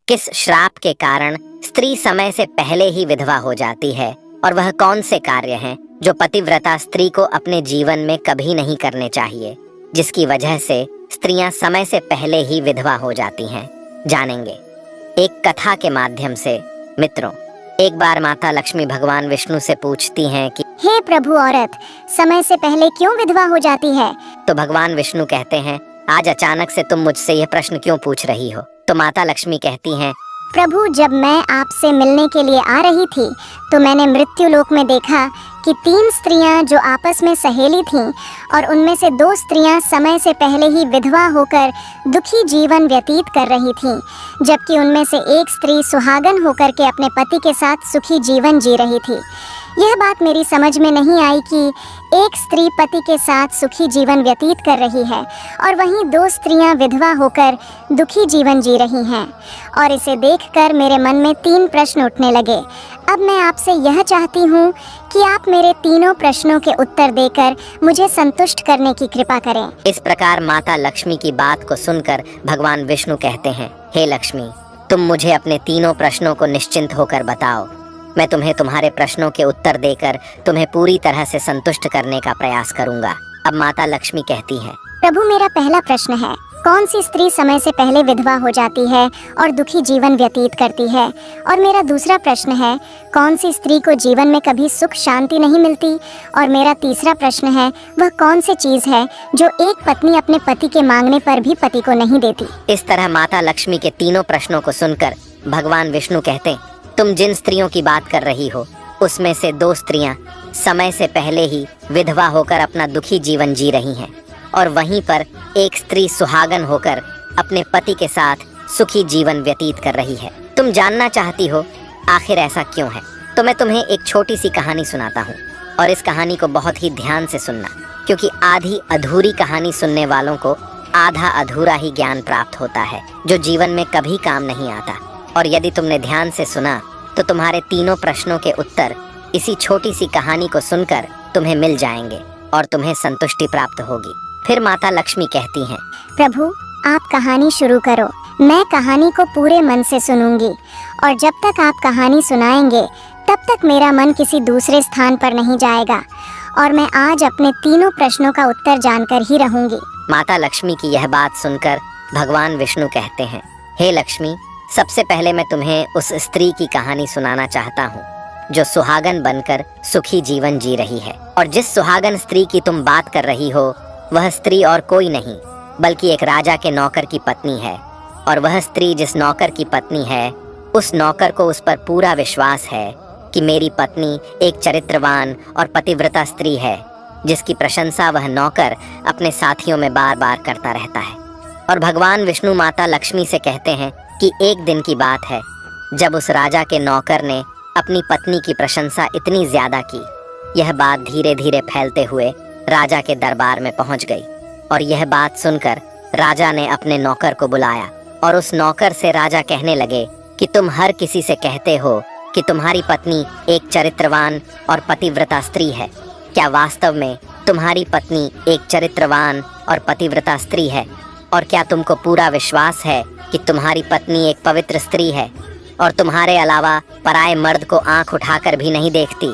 किस श्राप के कारण स्त्री समय से पहले ही विधवा हो जाती है और वह कौन से कार्य हैं जो पतिव्रता स्त्री को अपने जीवन में कभी नहीं करने चाहिए, जिसकी वजह से स्त्रियां समय से पहले ही विधवा हो जाती हैं, जानेंगे एक कथा के माध्यम से। मित्रों, एक बार माता लक्ष्मी भगवान विष्णु से पूछती हैं कि हे प्रभु, औरत समय से पहले क्यों विधवा हो जाती है? तो भगवान विष्णु कहते हैं, आज अचानक से तुम मुझसे यह प्रश्न क्यों पूछ रही हो? तो माता लक्ष्मी कहती हैं, प्रभु, जब मैं आपसे मिलने के लिए आ रही थी तो मैंने मृत्यु लोक में देखा कि 3 स्त्रियां जो आपस में सहेली थीं और उनमें से 2 स्त्रियां समय से पहले ही विधवा होकर दुखी जीवन व्यतीत कर रही थीं, जबकि उनमें से एक स्त्री सुहागन होकर के अपने पति के साथ सुखी जीवन जी रही थी। यह बात मेरी समझ में नहीं आई कि एक स्त्री पति के साथ सुखी जीवन व्यतीत कर रही है और वहीं 2 स्त्रियां विधवा होकर दुखी जीवन जी रही हैं, और इसे देखकर मेरे मन में 3 प्रश्न उठने लगे। अब मैं आपसे यह चाहती हूँ कि आप मेरे तीनों प्रश्नों के उत्तर देकर मुझे संतुष्ट करने की कृपा करें। इस प्रकार माता लक्ष्मी की बात को सुनकर भगवान विष्णु कहते हैं, हे लक्ष्मी, तुम मुझे अपने तीनों प्रश्नों को निश्चिंत होकर बताओ। मैं तुम्हें तुम्हारे प्रश्नों के उत्तर देकर तुम्हें पूरी तरह से संतुष्ट करने का प्रयास करूंगा। अब माता लक्ष्मी कहती हैं, प्रभु, मेरा पहला प्रश्न है, कौन सी स्त्री समय से पहले विधवा हो जाती है और दुखी जीवन व्यतीत करती है? और मेरा दूसरा प्रश्न है, कौन सी स्त्री को जीवन में कभी सुख शांति नहीं मिलती? और मेरा तीसरा प्रश्न है, वह कौन सी चीज है जो एक पत्नी अपने पति के मांगने पर भी पति को नहीं देती? इस तरह माता लक्ष्मी के तीनों प्रश्नों को सुनकर भगवान विष्णु कहते, तुम जिन स्त्रियों की बात कर रही हो उसमें से 2 स्त्रियां समय से पहले ही विधवा होकर अपना दुखी जीवन जी रही हैं, और वहीं पर एक स्त्री सुहागन होकर अपने पति के साथ सुखी जीवन व्यतीत कर रही है। तुम जानना चाहती हो आखिर ऐसा क्यों है? तो मैं तुम्हें एक छोटी सी कहानी सुनाता हूँ, और इस कहानी को बहुत ही ध्यान से सुनना, क्योंकि आधी अधूरी कहानी सुनने वालों को आधा अधूरा ही ज्ञान प्राप्त होता है, जो जीवन में कभी काम नहीं आता। और यदि तुमने ध्यान से सुना तो तुम्हारे तीनों प्रश्नों के उत्तर इसी छोटी सी कहानी को सुनकर तुम्हें मिल जाएंगे और तुम्हें संतुष्टि प्राप्त होगी। फिर माता लक्ष्मी कहती हैं, प्रभु, आप कहानी शुरू करो। मैं कहानी को पूरे मन से सुनूंगी, और जब तक आप कहानी सुनाएंगे तब तक मेरा मन किसी दूसरे स्थान पर नहीं जाएगा, और मैं आज अपने तीनों प्रश्नों का उत्तर जानकर ही रहूंगी। माता लक्ष्मी की यह बात सुनकर भगवान विष्णु कहते हैं, हे लक्ष्मी, सबसे पहले मैं तुम्हें उस स्त्री की कहानी सुनाना चाहता हूँ जो सुहागन बनकर सुखी जीवन जी रही है। और जिस सुहागन स्त्री की तुम बात कर रही हो वह स्त्री और कोई नहीं बल्कि एक राजा के नौकर की पत्नी है। और वह स्त्री जिस नौकर की पत्नी है, उस नौकर को उस पर पूरा विश्वास है कि मेरी पत्नी एक चरित्रवान और पतिव्रता स्त्री है, जिसकी प्रशंसा वह नौकर अपने साथियों में बार बार करता रहता है। और भगवान विष्णु माता लक्ष्मी से कहते हैं कि एक दिन की बात है जब उस राजा के नौकर ने अपनी पत्नी की प्रशंसा इतनी ज्यादा की, यह बात धीरे धीरे फैलते हुए राजा के दरबार में पहुंच गई। और यह बात सुनकर राजा ने अपने नौकर को बुलाया, और उस नौकर से राजा कहने लगे कि तुम हर किसी से कहते हो कि तुम्हारी पत्नी एक चरित्रवान और पतिव्रता स्त्री है। क्या वास्तव में तुम्हारी पत्नी एक चरित्रवान और पतिव्रता स्त्री है? और क्या तुमको पूरा विश्वास है कि तुम्हारी पत्नी एक पवित्र स्त्री है और तुम्हारे अलावा पराये मर्द को आंख उठाकर भी नहीं देखती,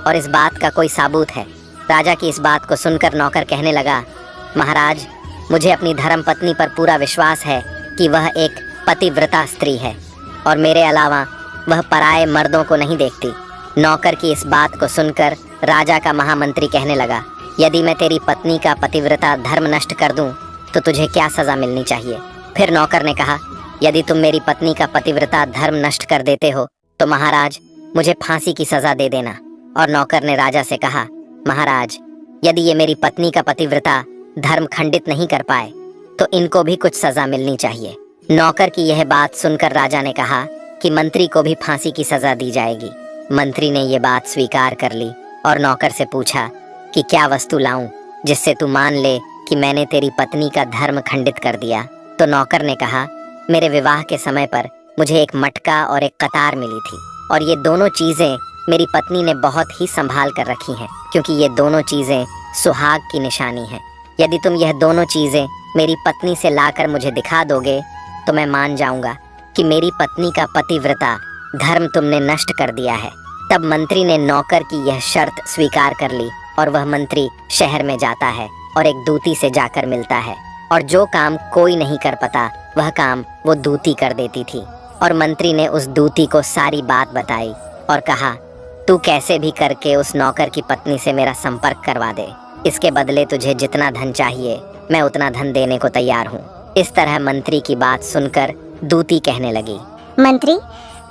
और इस बात का कोई सबूत है? राजा की इस बात को सुनकर नौकर कहने लगा, महाराज, मुझे अपनी धर्म पत्नी पर पूरा विश्वास है कि वह एक पतिव्रता स्त्री है और मेरे अलावा वह पराये मर्दों को नहीं देखती। नौकर की इस बात को सुनकर राजा का महामंत्री कहने लगा, यदि मैं तेरी पत्नी का पतिव्रता धर्म नष्ट कर दूं तो तुझे क्या सजा मिलनी चाहिए? फिर नौकर ने कहा, यदि तुम मेरी पत्नी का पतिव्रता धर्म नष्ट कर देते हो तो महाराज, मुझे फांसी की सजा दे देना। और नौकर ने राजा से कहा, महाराज, यदि ये मेरी पत्नी का पतिव्रता धर्म खंडित नहीं कर पाए तो इनको भी कुछ सजा मिलनी चाहिए। नौकर की यह बात सुनकर राजा ने कहा कि मंत्री को भी फांसी की सजा दी जाएगी। मंत्री ने यह बात स्वीकार कर ली और नौकर से पूछा कि क्या वस्तु लाऊं जिससे तू मान ले कि मैंने तेरी पत्नी का धर्म खंडित कर दिया? तो नौकर ने कहा, मेरे विवाह के समय पर मुझे एक मटका और एक कतार मिली थी, और ये दोनों चीजें मेरी पत्नी ने बहुत ही संभाल कर रखी हैं, क्योंकि ये दोनों चीजें सुहाग की निशानी है। यदि तुम यह दोनों चीजें मेरी पत्नी से लाकर मुझे दिखा दोगे तो मैं मान जाऊंगा कि मेरी पत्नी का पतिव्रता धर्म तुमने नष्ट कर दिया है। तब मंत्री ने नौकर की यह शर्त स्वीकार कर ली और वह मंत्री शहर में जाता है और एक दूती से जाकर मिलता है, और जो काम कोई नहीं कर पाता वह काम वो दूती कर देती थी। और मंत्री ने उस दूती को सारी बात बताई और कहा, तू कैसे भी करके उस नौकर की पत्नी से मेरा संपर्क करवा दे। इसके बदले तुझे जितना धन चाहिए मैं उतना धन देने को तैयार हूँ। इस तरह मंत्री की बात सुनकर दूती कहने लगी, मंत्री,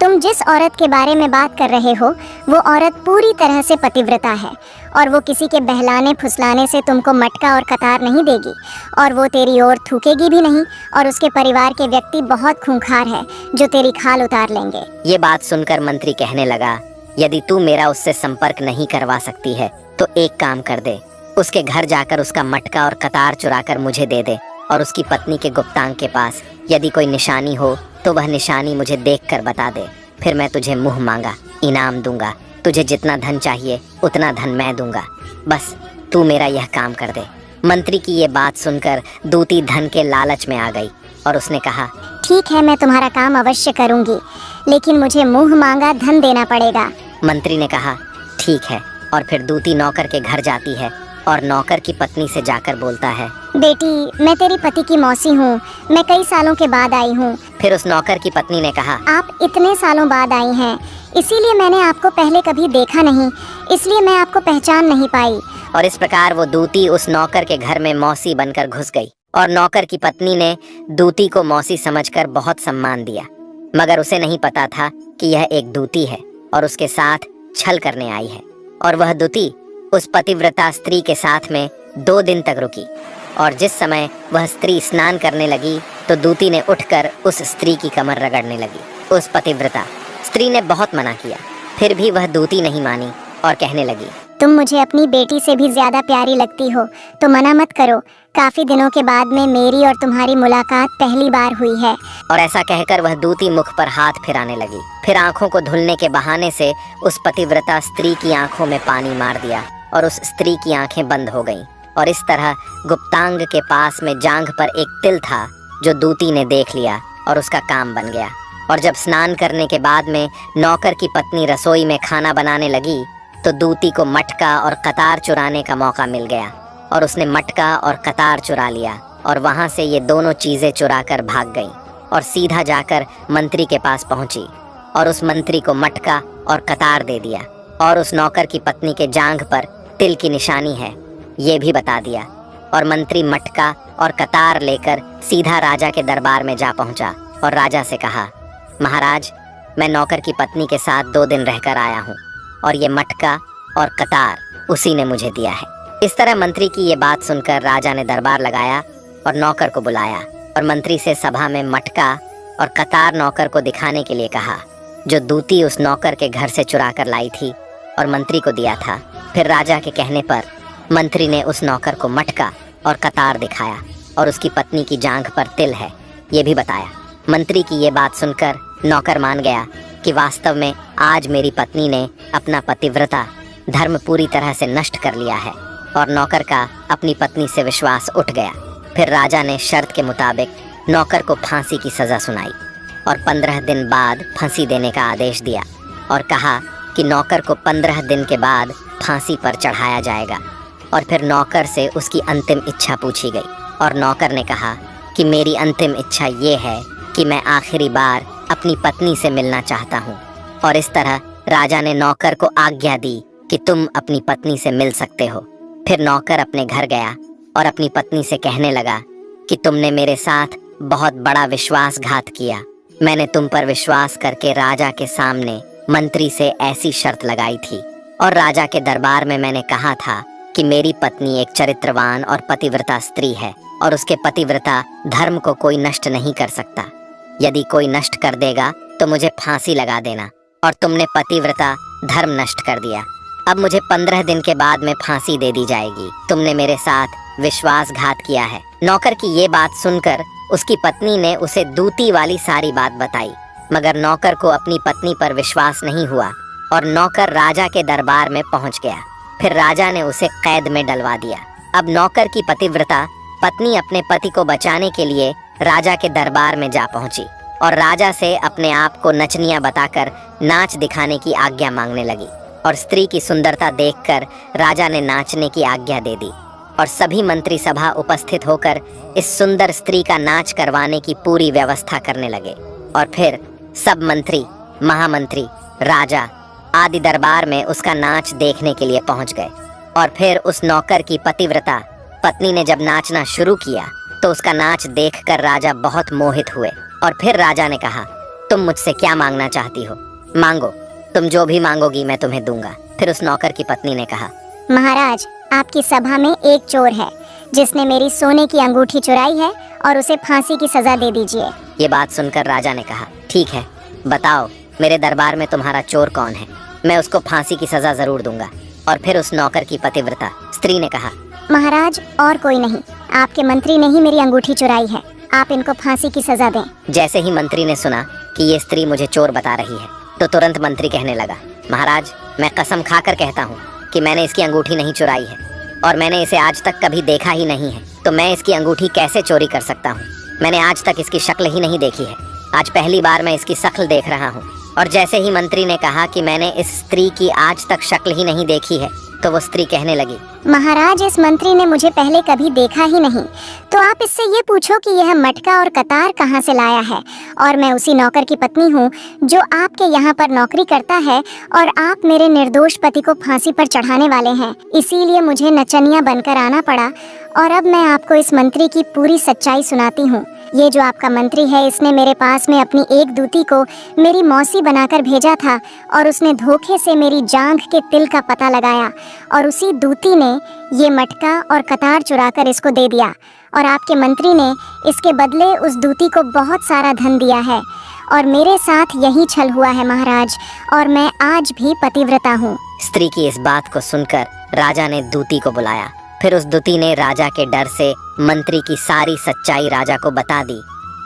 तुम जिस औरत के बारे में बात कर रहे हो वो औरत पूरी तरह से पतिव्रता है, और वो किसी के बहलाने फुसलाने से तुमको मटका और कतार नहीं देगी, और वो तेरी ओर थूकेगी भी नहीं, और उसके परिवार के व्यक्ति बहुत खूंखार है जो तेरी खाल उतार लेंगे। ये बात सुनकर मंत्री कहने लगा, यदि तू मेरा उससे संपर्क नहीं करवा सकती है तो एक काम कर दे, उसके घर जाकर उसका मटका और कतार चुराकर मुझे दे दे, और उसकी पत्नी के गुप्तांग के पास यदि कोई निशानी हो तो वह निशानी मुझे देखकर बता दे। फिर मैं तुझे मुंह मांगा इनाम दूंगा। तुझे जितना धन चाहिए उतना धन मैं दूंगा। बस तू मेरा यह काम कर दे। मंत्री की ये बात सुनकर दूती धन के लालच में आ गई और उसने कहा, ठीक है, मैं तुम्हारा काम अवश्य करूंगी, लेकिन मुझे मुंह मांगा धन देना पड़ेगा। मंत्री ने कहा, ठीक है। और फिर दूती नौकर के घर जाती है और नौकर की पत्नी से जाकर बोलता है, बेटी, मैं तेरी पति की मौसी हूँ, मैं कई सालों के बाद आई हूँ। फिर उस नौकर की पत्नी ने कहा, आप इतने सालों बाद आई हैं, इसीलिए मैंने आपको पहले कभी देखा नहीं, इसलिए मैं आपको पहचान नहीं पाई। और इस प्रकार वो दूती उस नौकर के घर में मौसी बनकर घुस गई, और नौकर की पत्नी ने दूती को मौसी समझकर बहुत सम्मान दिया, मगर उसे नहीं पता था कि यह एक दूती है और उसके साथ छल करने आई है। और वह दूती उस पतिव्रता स्त्री के साथ में 2 दिन तक रुकी, और जिस समय वह स्त्री स्नान करने लगी तो दूती ने उठकर उस स्त्री की कमर रगड़ने लगी। उस पतिव्रता स्त्री ने बहुत मना किया, फिर भी वह दूती नहीं मानी और कहने लगी, तुम मुझे अपनी बेटी से भी ज्यादा प्यारी लगती हो, तो मना मत करो। काफी दिनों के बाद में मेरी और तुम्हारी मुलाकात पहली बार हुई है। और ऐसा कहकर वह दूती मुख पर हाथ फिराने लगी। फिर आंखों को धुलने के बहाने से उस पतिव्रता स्त्री की आंखों में पानी मार दिया और उस स्त्री की आंखें बंद हो गईं। और इस तरह गुप्तांग के पास में जांघ पर एक तिल था जो दूती ने देख लिया और उसका काम बन गया। और जब स्नान करने के बाद में नौकर की पत्नी रसोई में खाना बनाने लगी तो दूती को मटका और कतार चुराने का मौका मिल गया, और उसने मटका और कतार चुरा लिया और वहां से ये दोनों चीजें चुराकर भाग गईं और सीधा जाकर मंत्री के पास पहुंची और उस मंत्री को मटका और कतार दे दिया, और उस नौकर की पत्नी के जांघ पर तिल की निशानी है ये भी बता दिया। और मंत्री मटका और कतार लेकर सीधा राजा के दरबार में जा पहुंचा और राजा से कहा, महाराज, मैं नौकर की पत्नी के साथ 2 दिन रहकर आया हूँ और ये मटका और कतार उसी ने मुझे दिया है। इस तरह मंत्री की ये बात सुनकर राजा ने दरबार लगाया और नौकर को बुलाया और मंत्री से सभा में मटका और कतार नौकर को दिखाने के लिए कहा, जो दूती उस नौकर के घर से चुरा कर लाई थी और मंत्री को दिया था। फिर राजा के कहने पर मंत्री ने उस नौकर को मटका और कतार दिखाया और उसकी पत्नी की जांघ पर तिल है ये भी बताया। मंत्री की ये बात सुनकर नौकर मान गया कि वास्तव में आज मेरी पत्नी ने अपना पतिव्रता धर्म पूरी तरह से नष्ट कर लिया है, और नौकर का अपनी पत्नी से विश्वास उठ गया। फिर राजा ने शर्त के मुताबिक नौकर को फांसी की सजा सुनाई और 15 दिन बाद फांसी देने का आदेश दिया और कहा कि नौकर को 15 दिन के बाद फांसी पर चढ़ाया जाएगा। और फिर नौकर से उसकी अंतिम इच्छा पूछी गई और नौकर ने कहा कि मेरी अंतिम इच्छा ये है कि मैं आखिरी बार अपनी पत्नी से मिलना चाहता हूँ। और इस तरह राजा ने नौकर को आज्ञा दी कि तुम अपनी पत्नी से मिल सकते हो। फिर नौकर अपने घर गया और अपनी पत्नी से कहने लगा कि तुमने मेरे साथ बहुत बड़ा विश्वासघात किया। मैंने तुम पर विश्वास करके राजा के सामने मंत्री से ऐसी शर्त लगाई थी और राजा के दरबार में मैंने कहा था कि मेरी पत्नी एक चरित्रवान और पतिव्रता स्त्री है और उसके पतिव्रता धर्म को कोई नष्ट नहीं कर सकता। यदि कोई नष्ट कर देगा तो मुझे फांसी लगा देना, और तुमने पतिव्रता धर्म नष्ट कर दिया। अब मुझे 15 दिन के बाद में फांसी दे दी जाएगी। तुमने मेरे साथ विश्वासघात किया है। नौकर की ये बात सुनकर उसकी पत्नी ने उसे दूती वाली सारी बात बताई, मगर नौकर को अपनी पत्नी पर विश्वास नहीं हुआ और नौकर राजा के दरबार में पहुंच गया। फिर राजा ने उसे कैद में डलवा दिया। अब नौकर की पतिव्रता पत्नी अपने पति को बचाने के लिए राजा के दरबार में जा पहुंची और राजा से अपने आप को नचनिया बताकर नाच दिखाने की आज्ञा मांगने लगी। और स्त्री की सुंदरता देखकर राजा ने नाचने की आज्ञा दे दी और सभी मंत्री सभा उपस्थित होकर इस सुंदर स्त्री का नाच करवाने की पूरी व्यवस्था करने लगे। और फिर सब मंत्री, महामंत्री, राजा आदि दरबार में उसका नाच देखने के लिए पहुंच गए। और फिर उस नौकर की पतिव्रता पत्नी ने जब नाचना शुरू किया तो उसका नाच देखकर राजा बहुत मोहित हुए। और फिर राजा ने कहा, तुम मुझसे क्या मांगना चाहती हो? मांगो, तुम जो भी मांगोगी मैं तुम्हें दूंगा। फिर उस नौकर की पत्नी ने कहा, महाराज, आपकी सभा में एक चोर है जिसने मेरी सोने की अंगूठी चुराई है और उसे फांसी की सजा दे दीजिए। ये बात सुनकर राजा ने कहा, ठीक है, बताओ मेरे दरबार में तुम्हारा चोर कौन है, मैं उसको फांसी की सजा जरूर दूंगा। और फिर उस नौकर की पतिव्रता स्त्री ने कहा, महाराज, और कोई नहीं, आपके मंत्री ने ही मेरी अंगूठी चुराई है, आप इनको फांसी की सजा दें। जैसे ही मंत्री ने सुना कि ये स्त्री मुझे चोर बता रही है तो तुरंत मंत्री कहने लगा, महाराज, मैं कसम खाकर कहता हूँ कि मैंने इसकी अंगूठी नहीं चुराई है और मैंने इसे आज तक कभी देखा ही नहीं है, तो मैं इसकी अंगूठी कैसे चोरी कर सकता हूँ? मैंने आज तक इसकी शक्ल ही नहीं देखी है, आज पहली बार मैं इसकी शक्ल देख रहा हूँ। और जैसे ही मंत्री ने कहा कि मैंने इस स्त्री की आज तक शक्ल ही नहीं देखी है तो वो स्त्री कहने लगी, महाराज, इस मंत्री ने मुझे पहले कभी देखा ही नहीं, तो आप इससे ये पूछो कि यह मटका और कतार कहाँ से लाया है। और मैं उसी नौकर की पत्नी हूँ जो आपके यहाँ पर नौकरी करता है और आप मेरे निर्दोष पति को फांसी पर चढ़ाने वाले हैं, इसीलिए मुझे नचनिया बनकर आना पड़ा। और अब मैं आपको इस मंत्री की पूरी सच्चाई सुनाती हूँ। ये जो आपका मंत्री है, इसने मेरे पास में अपनी एक दूती को मेरी मौसी बनाकर भेजा था और उसने धोखे से मेरी जांघ के तिल का पता लगाया और उसी दूती ने ये मटका और कतार चुराकर इसको दे दिया। और आपके मंत्री ने इसके बदले उस दूती को बहुत सारा धन दिया है और मेरे साथ यही छल हुआ है महाराज, और मैं आज भी पतिव्रता हूँ। स्त्री की इस बात को सुनकर राजा ने दूती को बुलाया। फिर उस दूती ने राजा के डर से मंत्री की सारी सच्चाई राजा को बता दी,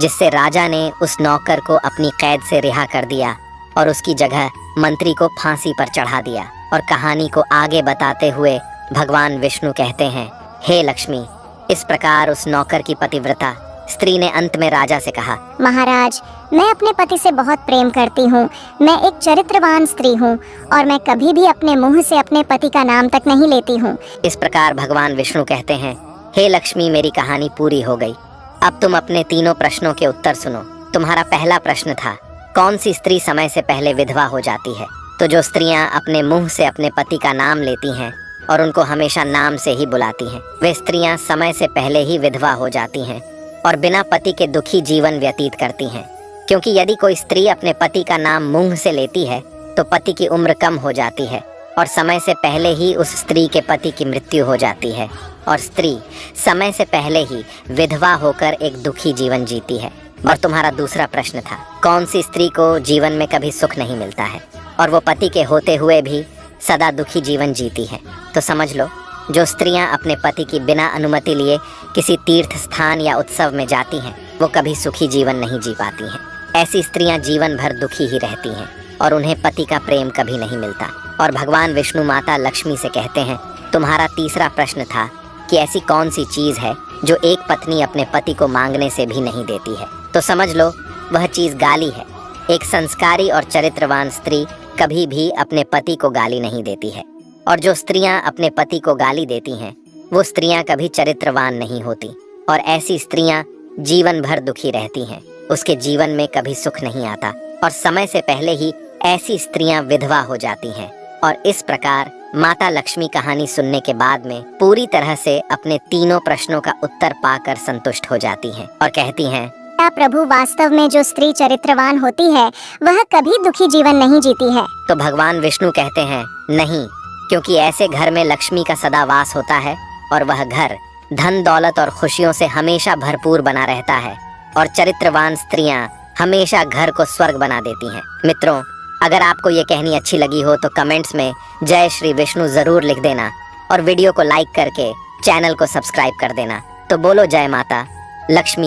जिससे राजा ने उस नौकर को अपनी कैद से रिहा कर दिया और उसकी जगह मंत्री को फांसी पर चढ़ा दिया। और कहानी को आगे बताते हुए भगवान विष्णु कहते हैं, हे लक्ष्मी, इस प्रकार उस नौकर की पतिव्रता स्त्री ने अंत में राजा से कहा, महाराज, मैं अपने पति से बहुत प्रेम करती हूँ, मैं एक चरित्रवान स्त्री हूँ और मैं कभी भी अपने मुंह से अपने पति का नाम तक नहीं लेती हूँ। इस प्रकार भगवान विष्णु कहते हैं, हे लक्ष्मी, मेरी कहानी पूरी हो गई। अब तुम अपने तीनों प्रश्नों के उत्तर सुनो। तुम्हारा पहला प्रश्न था, कौन सी स्त्री समय से पहले विधवा हो जाती है? तो जो स्त्रियां अपने मुंह से अपने पति का नाम लेती हैं और उनको हमेशा नाम से ही बुलाती हैं, वे स्त्रियां समय से पहले ही विधवा हो जाती हैं और बिना पति के दुखी जीवन व्यतीत करती हैं। क्योंकि यदि कोई स्त्री अपने पति का नाम मुंह से लेती है तो पति की उम्र कम हो जाती है और समय से पहले ही उस स्त्री के पति की मृत्यु हो जाती है और स्त्री समय से पहले ही विधवा होकर एक दुखी जीवन जीती है। और तुम्हारा दूसरा प्रश्न था, कौन सी स्त्री को जीवन में कभी सुख नहीं मिलता है और वो पति के होते हुए भी सदा दुखी जीवन जीती है? तो समझ लो, जो स्त्रियां अपने पति की बिना अनुमति लिए किसी तीर्थ स्थान या उत्सव में जाती हैं, वो कभी सुखी जीवन नहीं जी पाती हैं। ऐसी स्त्रियां जीवन भर दुखी ही रहती हैं और उन्हें पति का प्रेम कभी नहीं मिलता। और भगवान विष्णु माता लक्ष्मी से कहते हैं, तुम्हारा तीसरा प्रश्न था कि ऐसी कौन सी चीज़ है जो एक पत्नी अपने पति को मांगने से भी नहीं देती है? तो समझ लो, वह चीज़ गाली है। एक संस्कारी और चरित्रवान स्त्री कभी भी अपने पति को गाली नहीं देती है और जो स्त्रियां अपने पति को गाली देती हैं वो स्त्रियां कभी चरित्रवान नहीं होती और ऐसी स्त्रियां जीवन भर दुखी रहती हैं, उसके जीवन में कभी सुख नहीं आता और समय से पहले ही ऐसी स्त्रियां विधवा हो जाती हैं। और इस प्रकार माता लक्ष्मी कहानी सुनने के बाद में पूरी तरह से अपने तीनों प्रश्नों का उत्तर पाकर संतुष्ट हो जाती हैं और कहती हैं, प्रभु, वास्तव में जो स्त्री चरित्रवान होती है वह कभी दुखी जीवन नहीं जीती है। तो भगवान विष्णु कहते हैं, नहीं, क्योंकि ऐसे घर में लक्ष्मी का सदा वास होता है और वह घर धन दौलत और खुशियों से हमेशा भरपूर बना रहता है और चरित्रवान स्त्रियां हमेशा घर को स्वर्ग बना देती हैं। मित्रों, अगर आपको ये कहानी अच्छी लगी हो तो कमेंट्स में जय श्री विष्णु जरूर लिख देना और वीडियो को लाइक करके चैनल को सब्सक्राइब कर देना। तो बोलो जय माता लक्ष्मी।